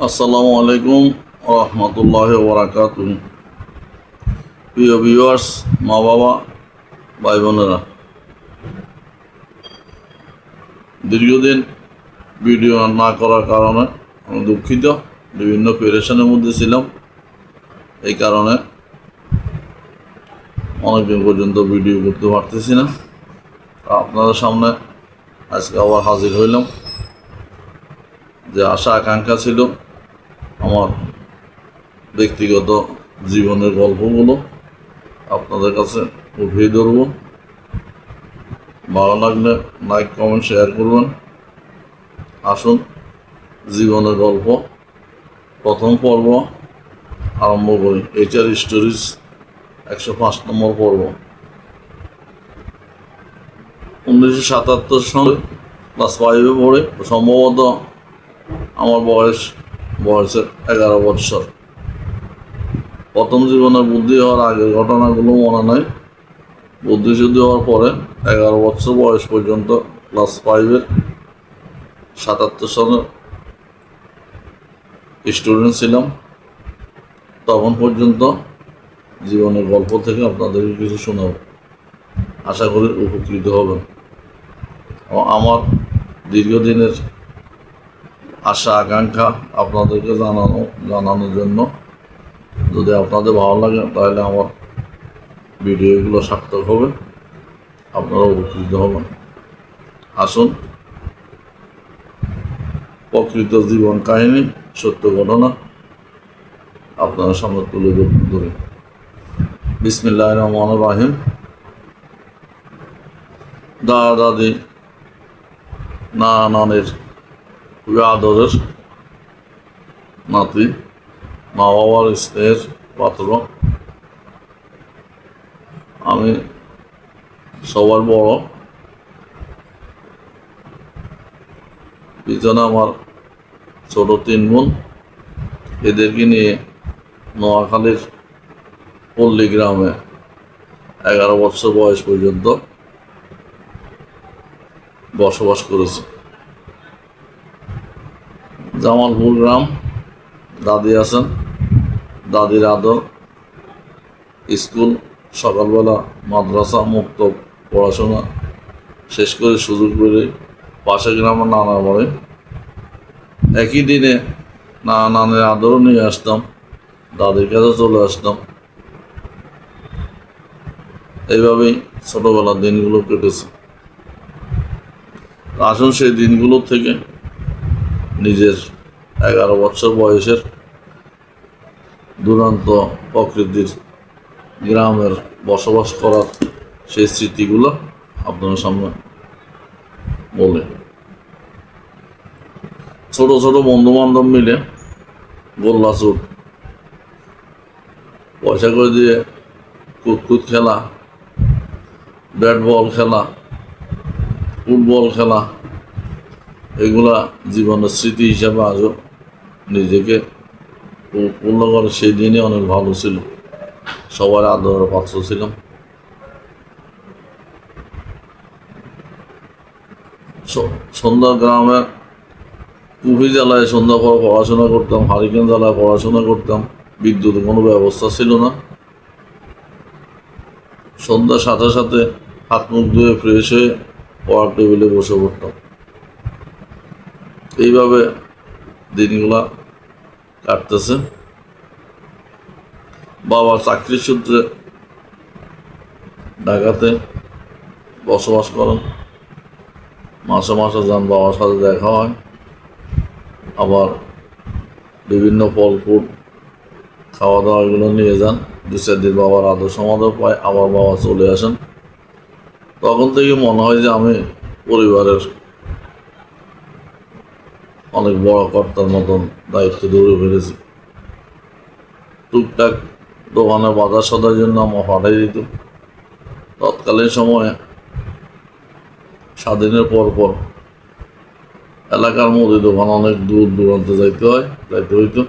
আসসালামু আলাইকুম রহমতুল্লাহ ওবরাকাতুহ। প্রিয় ভিউয়ার্স, মা বাবা, ভাই বোনেরা, দীর্ঘদিন ভিডিও না করার কারণে আমি দুঃখিত। বিভিন্ন পেরেশানের মধ্যে ছিলাম, এই কারণে অনেকদিন পর্যন্ত ভিডিও করতে পারতেছি না। আপনাদের সামনে আজকে আবার হাজির হইলাম। যে আশা আকাঙ্ক্ষা ছিল আমার ব্যক্তিগত জীবনের গল্পগুলো আপনাদের কাছে উঠিয়ে ধরব। ভালো লাগলে লাইক কমেন্ট শেয়ার করবেন। আসুন জীবনের গল্প প্রথম পর্ব আরম্ভ করি। এইচআর স্টোরিজ 105 নম্বর পর্ব। 1977 সালে ক্লাস 5-এ পড়ে, সম্ভবত আমার বয়সের 11 বৎসর। প্রথম জীবনের বুদ্ধি হওয়ার আগের ঘটনাগুলো মনে নাই। বুদ্ধিশুদ্ধি হওয়ার পরে 11 বছর বয়স পর্যন্ত ক্লাস 5-এর 77 সালের স্টুডেন্ট ছিলাম। তখন পর্যন্ত জীবনের গল্প থেকে আপনাদেরকে কিছু শোনাব, আশা করি উপকৃত হবেন। আমার দীর্ঘদিনের আশা আকাঙ্ক্ষা আপনাদেরকে জানানোর জন্য। যদি আপনাদের ভালো লাগে তাহলে আমার ভিডিওগুলো সার্থক হবে, আপনারা উপকৃত হবেন। আসুন প্রকৃত জীবন কাহিনী, সত্য ঘটনা আপনার সামনে তুলে ধরি। বিসমিল্লাহির রহমানির রহিম। দাদা দাদি, নানের খুবই আদরের নাতি, মা বাবার স্নেহের পাত্র। আমি সবার বড়। পিছনে আমার ছোট 3 বোন। এদেরকে নিয়ে নোয়াখালীর পল্লী গ্রামে 11 বছর বয়স পর্যন্ত বসবাস করেছি। জামালপুর গ্রাম, দাদি আছেন, দাদির আদর, স্কুল, সকালবেলা মাদ্রাসা, মুক্ত পড়াশোনা শেষ করে সুযোগ করে পাশের গ্রামের নানা বাড়ি। একই দিনে নানের আদরও নিয়ে আসতাম, দাদির কাছে চলে আসতাম। এইভাবেই ছোটবেলার দিনগুলো কেটেছে। আসুন সেই দিনগুলো থেকে নিজের 11 বছর বয়সের দুরন্ত প্রকৃতির গ্রামের বসবাস করার সেই স্মৃতিগুলো আপনার সামনে বলে। ছোট ছোট বন্ধু বান্ধব মিলে গোল্লা চুট, পয়সা করে দিয়ে কুতকুত খেলা, ব্যাট বল খেলা, ফুটবল খেলা, এগুলা জীবনের স্মৃতি হিসাবে আজও নিজেকে পূর্ণ করে। সেই দিনই অনেক ভালো ছিল, সবার আদরের পাত্র ছিলাম। সন্ধ্যা গ্রামে কুফি জ্বালায় সন্ধ্যা পর পড়াশোনা করতাম, হারিকেন জ্বালায় পড়াশোনা করতাম। বিদ্যুতের কোনো ব্যবস্থা ছিল না। সন্ধ্যার সাথে সাথে হাত মুখ ধুয়ে ফ্রেশ হয়ে পড়ার টেবিলে বসে পড়তাম। এইভাবে দিনগুলা কাটতেছে। বাবা চাকরির সূত্রে ঢাকাতে বসবাস করেন। মাসে মাসে যান, বাবার সাথে দেখা হয়। আবার বিভিন্ন ফল ফুড খাওয়া দাওয়াগুলো নিয়ে যান। 2-4 দিন বাবার আদর সমাদর পায়, আবার বাবা চলে আসেন। তখন থেকে মনে হয় যে আমি পরিবারের অনেক বড় কর্তার মতন দায়িত্ব ধরে ফেলেছি। টুকটাক দোকানে বাজার সদার জন্য আমার পাঠাই দিত। তৎকালীন সময়ে স্বাধীনের পর এলাকার মুদি দোকান অনেক দূর দূরান্তে যাইতে হইতো।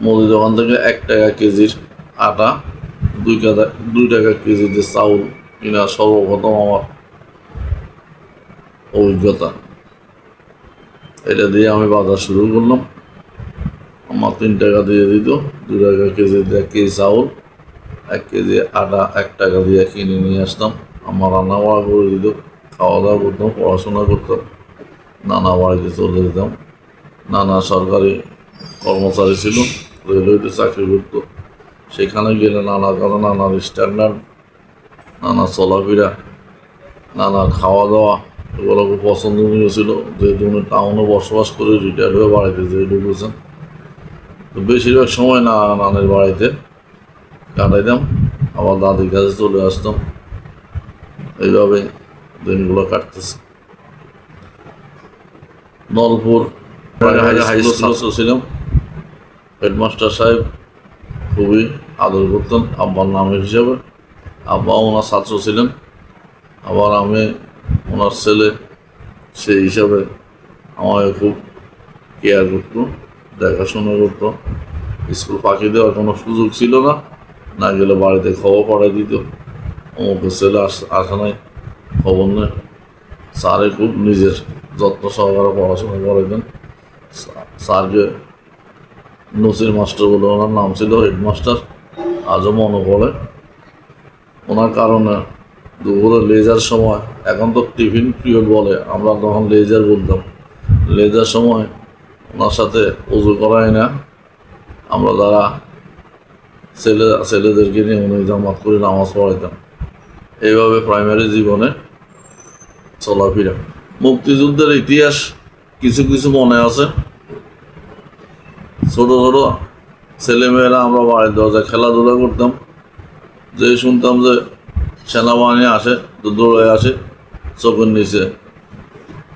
মুদি দোকান থেকে 1 টাকা কেজির আটা, 2 টাকা কেজিতে চাউল কিনা সর্বপ্রথম আমার অভিজ্ঞতা। এটা দিয়ে আমি বাজার শুরু করলাম। আমার 3 টাকা দিয়ে দিত, 2 টাকা কেজি, 1 কেজি চাউল, 1 কেজি আটা 1 টাকা দিয়ে কিনে নিয়ে আসতাম। আমার রান্না বাড়া করে দিত, খাওয়া দাওয়া করতাম, পড়াশোনা করতাম, নানা বাড়িতে চলে যেতাম। নানা সরকারি কর্মচারী ছিল, রেলওয়েতে চাকরি করত। সেখানে গেলে নানা কারণে নানার স্ট্যান্ডার্ড, নানা চলাফেরা, নানা খাওয়া দাওয়া এগুলো খুব পছন্দনীয় ছিল। যেহেতু উনি টাউনে বসবাস করে রিটায়ার্ড হয়ে বাড়িতে যেয়ে ঢুকেছেন, তো বেশিরভাগ সময় নানের বাড়িতে কাটাইতাম, আবার দাদির কাছে চলে আসতাম। এইভাবে দিনগুলো কাটতেছে। নলপুর হাই স্কুলের ছাত্র ছিলাম। হেডমাস্টার সাহেব খুবই আদর করতেন আব্বার নামের হিসাবে। আব্বাও ওনার ছাত্র ছিলেন, আবার আমি ওনার ছেলে, সেই হিসাবে আমাকে খুব কেয়ার করতো, দেখাশোনা করতো। স্কুল ফাঁকি দেওয়ার কোনো সুযোগ ছিল না, না গেলে বাড়িতে খবর পাঠাই দিত, অমুকের ছেলে আসে নাই, খবর নেই। স্যারে খুব নিজের যত্ন সহকারে পড়াশোনা করাইতেন। স্যারকে নসির মাস্টার বলে ওনার নাম ছিল, হেডমাস্টার, আজও মনে পড়ে। ওনার কারণে দুপুরে লেজার সময়, এখন তো টিফিন পিরিয়ড বলে, আমরা তখন লেজার বলতাম, লেজার সময় ওনার সাথে উজু করাই না, আমরা যারা ছেলেদেরকে নিয়ে উনি জামাত করে নামাজ পড়াইতাম। এইভাবে প্রাইমারি জীবনে চলাফেরা। মুক্তিযুদ্ধের ইতিহাস কিছু কিছু মনে আছে। ছোট ছোট ছেলেমেয়েরা আমরা বাড়ির দরজায় খেলাধুলা করতাম, যে শুনতাম যে সেনাবাহিনী আসে, তো দৌড়ে আসে, চোখের নিচে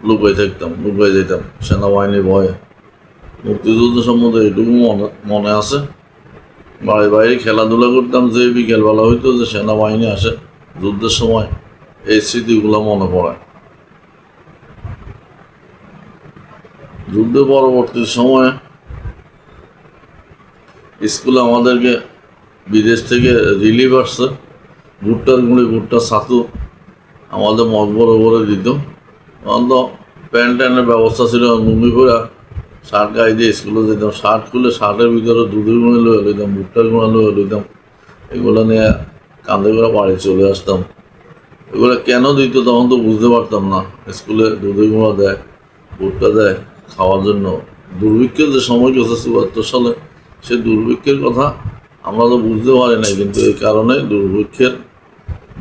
লুকাই থাকতাম, লুকাই যেতাম সেনাবাহিনীর ভয়ে। মুক্তিযুদ্ধ সম্বন্ধে এটুকু মনে আছে। বাড়ি বাইরে খেলাধুলা করতাম, যে বিকেলবেলা হইতো যে সেনাবাহিনী আসে যুদ্ধের সময়, এই স্মৃতিগুলো মনে পড়ে। যুদ্ধ পরবর্তী সময়ে স্কুলে আমাদেরকে বিদেশ থেকে রিলিফ আসছে, ভুট্টার গুঁড়ি, ভুট্টার ছাতু আমাদের মগ বড় দিত। তখন তো প্যান্ট ট্যান্টের ব্যবস্থা ছিল, লুঙ্গি করে শার্ট গায়ে দিয়ে স্কুলে যেতাম। শার্ট খুলে শার্টের ভিতরে দুধের গুঁড়ি লয়ে লইতাম, ভুট্টার গুঁড়া লয়ে লইতাম, এগুলো নিয়ে কাঁধে করে বাড়ি চলে আসতাম। এগুলো কেন দিত তখন তো বুঝতে পারতাম না। স্কুলে দুধের গুঁড়া দেয়, ভুট্টা দেয় খাওয়ার জন্য। দুর্ভিক্ষের যে সময় গেছে 74 সালে, সে দুর্ভিক্ষের কথা আমরা তো বুঝতে পারি নাই, কিন্তু এই কারণে দুর্ভিক্ষের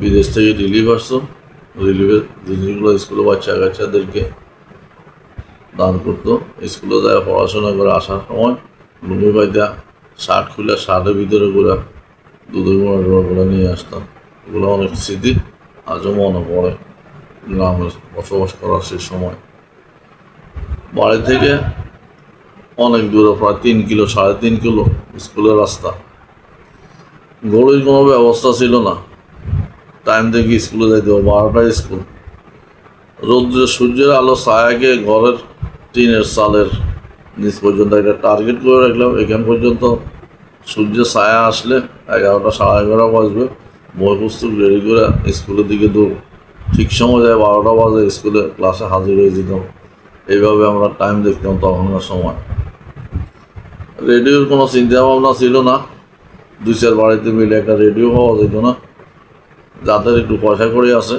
বিদেশ থেকে রিলিফ আসতো। রিলিফের জিনিসগুলো স্কুলে বাচ্চা কাচ্চাদেরকে দান করতো। স্কুলে যায় পড়াশোনা করে আসার সময় লুঙ্গি পাইতা, শার্ট খুলে শার্টের ভিতরে করে দুধের গুঁড়া করে নিয়ে আসতাম। এগুলো অনেক স্মৃতি আজও মনে পড়ে গ্রামে বসবাস করার সে সময়। বাড়ি থেকে অনেক দূরে, প্রায় 3 কিলো 3.5 কিলো স্কুলের রাস্তা। ঘড়ির কোনো ব্যবস্থা ছিল না, টাইম দেখে স্কুলে যাইতে হবে। 12টায় স্কুল। রৌদ্রের সূর্যের আলো ছায়াকে ঘরের টিনের চালের নিচ পর্যন্ত একটা টার্গেট করে রাখলাম, এখান পর্যন্ত সূর্যের ছায়া আসলে 11টা 11:30 বাজবে, বই পুস্তক রেডি করে স্কুলের দিকে দৌড়। ঠিক সময় যায় 12টা বাজে, স্কুলে ক্লাসে হাজির হয়ে যেতাম। এইভাবে আমরা টাইম দেখতাম তখনকার সময়। রেডিওর কোনো চিন্তা ভাবনা ছিল না, 2-4 বাড়িতে মিলে একটা রেডিও পাওয়া যেত না। যাদের একটু পয়সা করে আছে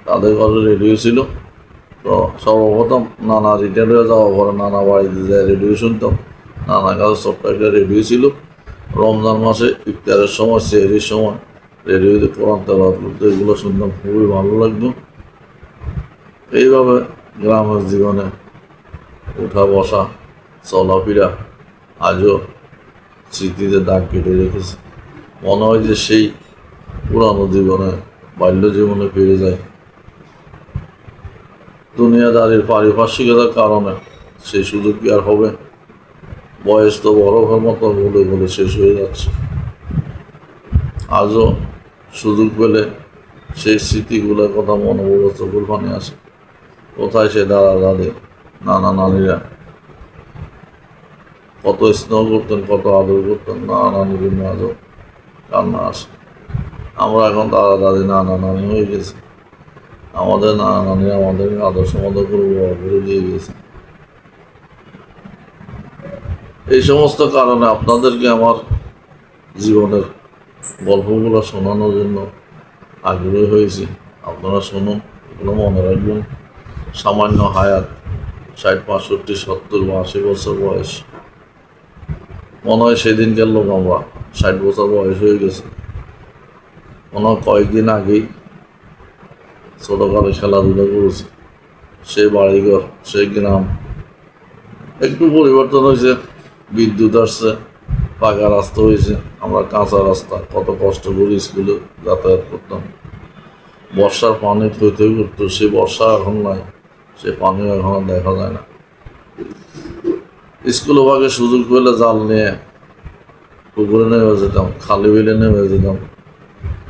তাদের ঘরে রেডিও ছিল। তো সর্বপ্রথম নানা রিটায়ার হয়ে যাওয়ার পরে নানা বাড়িতে যায় রেডিও শুনতাম। নানা কাছে ছোট্ট একটা রেডিও ছিল। রমজান মাসে ইফতারের সময়, সেহরির সময় রেডিওতে কোরআন তেলাওয়াত করতো, এগুলো শুনতাম, খুবই ভালো লাগতো। এইভাবে গ্রামের জীবনে উঠা বসা চলাফেরা আজও স্মৃতিতে দাগ কেটে রেখেছে। মনে হয় যে সেই পুরানো জীবনে, বাল্য জীবনে ফিরে যায়। দুনিয়াদারির পারিপার্শ্বিকতার কারণে সেই সুযোগ কি আর হবে? বয়স তো বড় হওয়ার মতো বলে বলে শেষ হয়ে যাচ্ছে। আজও সুযোগ পেলে সেই স্মৃতিগুলোর কথা মনে পড়ে চোখের পানি আসে। কোথায় সে দাদা দাদি, নানা নানিরা কত স্নেহ করতেন, কত আদর করতেন, নানা নানির জন্য আজও কান্না আসে। আমরা এখন দাদা দাদি, নানা নানি হয়ে গেছি। আমাদের নানা নানি আমাদেরকে আদর্শ মতো করে বড় করে দিয়ে গেছে। এই সমস্ত কারণে আপনাদেরকে আমার জীবনের গল্পগুলো শোনানোর জন্য আগ্রহী হয়েছি। আপনারা শুনুন, এগুলো মনে রাখবেন। সামান্য হায়াত, 60, 65, 70 বা 80 বছর বয়স, মনে হয় সেদিনকার লোক আমরা। 60 বছর বয়স হয়ে গেছে, মনে হয় কয়েকদিন আগেই ছোটকালে খেলাধুলা করেছি। সেই বাড়িঘর, সেই গ্রাম, একটু পরিবর্তন হয়েছে, বিদ্যুৎ আসছে, পাকা রাস্তা হয়েছে। আমরা কাঁচা রাস্তা, কত কষ্ট করে স্কুলে যাতায়াত করতাম। বর্ষার পানি থই থই করতো, সে বর্ষা এখন নাই, সে পানিও এখন আর দেখা যায় না। স্কুলে ভাগে সুযোগ পেলে জাল নিয়ে পুকুরে নেমে যেতাম, খালি বিলে নেমে যেতাম,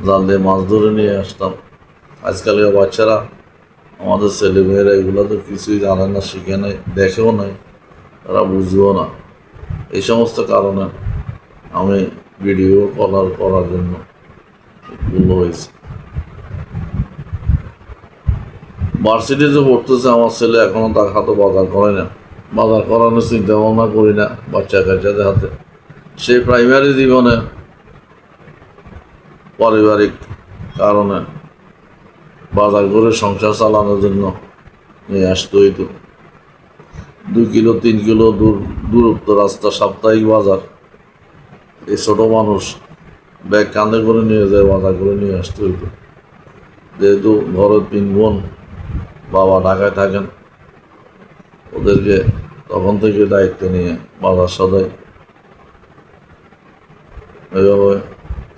জাল দিয়ে মাছ ধরে নিয়ে আসতাম। আজকালকার বাচ্চারা, আমাদের ছেলেমেয়েরা এগুলো তো কিছুই জানে না, শিখে নাই, দেখেও নাই, তারা বুঝবেও না। এই সমস্ত কারণে আমি ভিডিও করার জন্য ভুল হয়েছে। ভার্সিটিতে পড়তেছে আমার ছেলে, এখনো তার হাতে বাজার করে না। বাজার করানোর চিন্তা ভাবনা করি না বাচ্চা কাচ্চাদের হাতে। সেই প্রাইমারি জীবনে পারিবারিক কারণে বাজার করে সংসার চালানোর জন্য নিয়ে আসতে হইতো। 2 কিলো 3 কিলো দূরত্ব রাস্তা, সাপ্তাহিক বাজার। এই ছোট মানুষ ব্যাগ কাঁধে করে নিয়ে যায়, বাজার করে নিয়ে আসতে হইতো। যেহেতু ঘরের 3 বোন, বাবা ঢাকায় থাকেন, ওদেরকে তখন থেকে দায়িত্ব নিয়ে বাজার সদাই এভাবে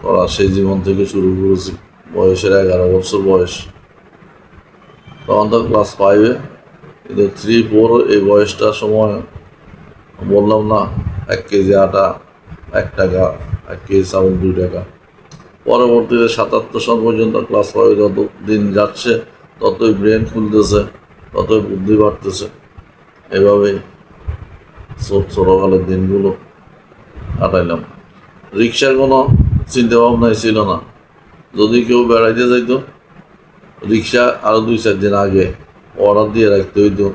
করা সেই জীবন থেকে শুরু করেছি। বয়সের 11 বছর বয়স, তখন তো ক্লাস 5-এ, কিন্তু 3, 4 এই বয়সটার সময় বললাম না, 1 কেজি আটা 1 টাকা, 1 কেজি চাউল 2 টাকা। পরবর্তীতে 77 সাল পর্যন্ত ক্লাস 5 যত দিন যাচ্ছে ততই ব্রেন খুলতেছে, ততই বুদ্ধি বাড়তেছে। এভাবেই ছোটকালের দিনগুলো কাটাইলাম। রিক্সার কোনো চিন্তা ভাবনাই ছিল না। যদি কেউ বেড়াইতে যাইতো, রিক্সা আরও 2-4 দিন আগে অর্ডার দিয়ে রাখতে হইতো,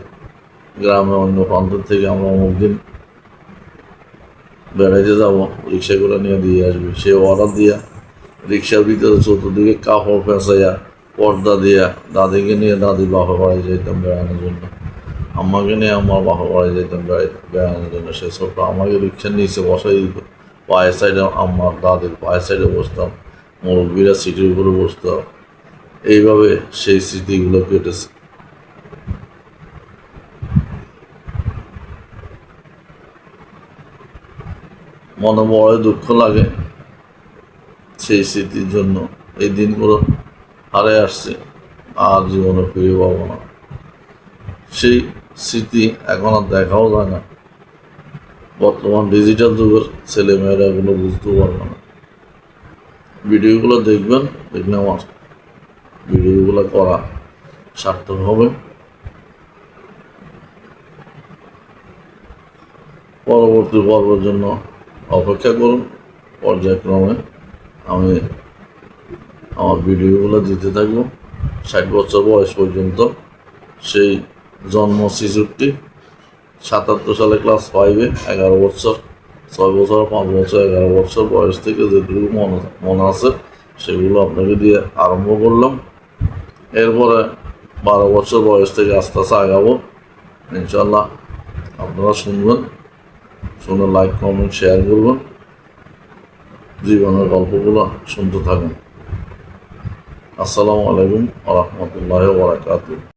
গ্রামে অন্য প্রান্ত থেকে আমরা অমুক দিন বেড়াইতে যাব, রিক্সা করে নিয়ে দিয়ে আসবে। সে অর্ডার দিয়া রিক্সার ভিতরে চতুর্দিকে কাপড় পেঁচাইয়া পর্দা দিয়া দাদিকে নিয়ে দাদির বাপা বাড়ি যেতাম বেড়ানোর জন্য, আম্মাকে নিয়ে আমার বাপা বাড়ি যেতাম বেড়ানোর জন্য। সে ছোট আমাকে রিক্সার নিচে বসাই দিত, পায়ের সাইডে আম্মার দাদির পায়ের সাইডে বসতাম, মুরব্বীরা সিটির উপরে বসতাম। এইভাবে সেই স্মৃতিগুলো কেটেছে। মনে বড় দুঃখ লাগে সেই স্মৃতির জন্য। এই দিনগুলো হারে আসছে, আর জীবনে ফিরে পাবো না। সেই স্মৃতি এখন আর দেখাও যায় না। বর্তমান ডিজিটাল যুগের ছেলেমেয়েরা এগুলো বুঝতেও পারবে না। ভিডিওগুলো দেখবেন, দেখলে আমার ভিডিওগুলো করা সার্থক হবে। পরবর্তী পর্বের জন্য অপেক্ষা করুন। পর্যায়ক্রমে আমি আমার ভিডিওগুলো দিতে থাকব। 60 বছর বয়স পর্যন্ত, সেই জন্ম 66, 77 সালে ক্লাস 5-এ 11 বছর, 6 বছর, 5 বছর, 11 বছর বয়স থেকে যেটুকু মনে আছে সেগুলো আপনাকে দিয়ে আরম্ভ করলাম। এরপরে 12 বছর বয়স থেকে আস্তে আস্তে আগাবো ইনশাল্লাহ। আপনারা শুনবেন, শুনে লাইক, কমেন্ট, শেয়ার করবেন, জীবনের গল্পগুলো শুনতে থাকুন। আসসালামু আলাইকুম ওয়া রাহমাতুল্লাহি ওয়া বারাকাতুহু।